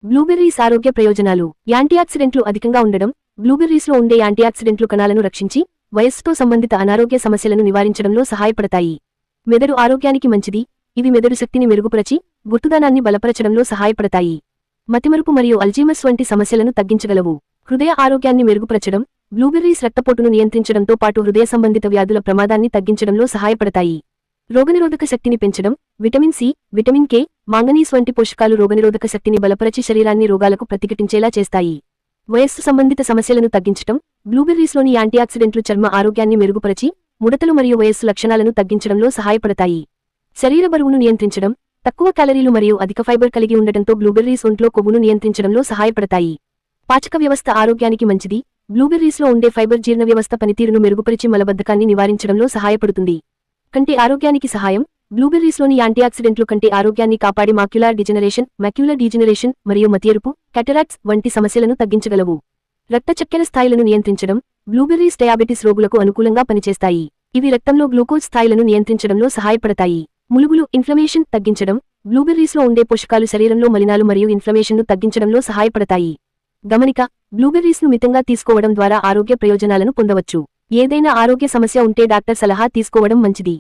Blueberries ఆరోగ్య ప్రయోజనాలు. యాంటీఆక్సిడెంట్లు అధికంగా ఉండడం. బ్లూబెర్రీస్లో ఉండే యాంటీఆక్సిడెంట్లు కణాలను రక్షించి వయస్సుతో సంబంధిత అనారోగ్య సమస్యలను నివారించడంలో సహాయపడతాయి. మెదడు ఆరోగ్యానికి మంచిది. ఇవి మెదడు శక్తిని మెరుగుపరచి గుర్తుదానాన్ని బలపరచడంలో సహాయపడతాయి. మతిమరుపు మరియు అల్జీమర్స్ వంటి సమస్యలను తగ్గించగలవు. హృదయ ఆరోగ్యాన్ని మెరుగుపరచడం. బ్లూబెర్రీస్ రక్తపోటును నియంత్రించడంతో పాటు హృదయ సంబంధిత వ్యాధుల ప్రమాదాన్ని తగ్గించడంలో సహాయపడతాయి. రోగనిరోధక శక్తిని పెంచడం. Vitamin C, vitamin K, manganese వంటి పోషకాలు రోగనిరోధక శక్తిని బలపరచి శరీరాన్ని రోగాలకు ప్రతిఘటించేలా చేస్తాయి. వయస్సు సంబంధిత సమస్యలను తగ్గించడం. బ్లూబెర్రీస్లోని యాంటీఆక్సిడెంట్లు చర్మ ఆరోగ్యాన్ని మెరుగుపరచి ముడతలు మరియు వయస్సు లక్షణాలను తగ్గించడంలో సహాయపడతాయి. శరీర బరువును నియంత్రించడం. తక్కువ క్యాలరీలు మరియు అధిక ఫైబర్ కలిగి ఉండటంతో బ్లూబెర్రీస్ ఒంట్లో కొవ్వును నియంత్రించడంలో సహాయపడతాయి. పాచక వ్యవస్థ ఆరోగ్యానికి మంచిది. బ్లూబెర్రీస్లో ఉండే ఫైబర్ జీర్ణ వ్యవస్థ పనితీరును మెరుగుపరిచి మలబద్ధకాన్ని నివారించడంలో సహాయపడుతుంది. కంటి ఆరోగ్యానికి సహాయం. బ్లూబెర్రీస్లోని యాంటీఆక్సిడెంట్లు కంటి ఆరోగ్యాన్ని కాపాడి మాక్యులార్ డీజనరేషన్ మరియు మతియరుపు, క్యాటరాక్ట్స్ వంటి సమస్యలను తగ్గించగలవు. రక్త చక్కెర స్థాయిలను నియంత్రించడం. బ్లూబెర్రీస్ డయాబెటిస్ రోగులకు అనుకూలంగా పనిచేస్తాయి. ఇవి రక్తంలో గ్లూకోజ్ స్థాయిలను నియంత్రించడంలో సహాయపడతాయి. ములుగులు ఇన్ఫ్లమేషన్ తగ్గించడం. బ్లూబెర్రీస్లో ఉండే పోషకాలు శరీరంలో మలినాలు మరియు ఇన్ఫ్లమేషన్ను తగ్గించడంలో సహాయపడతాయి. గమనిక: బ్లూబెర్రీస్ను మితంగా తీసుకోవడం ద్వారా ఆరోగ్య ప్రయోజనాలను పొందవచ్చు. ఏదైనా ఆరోగ్య సమస్య ఉంటే డాక్టర్ సలహా తీసుకోవడం మంచిది.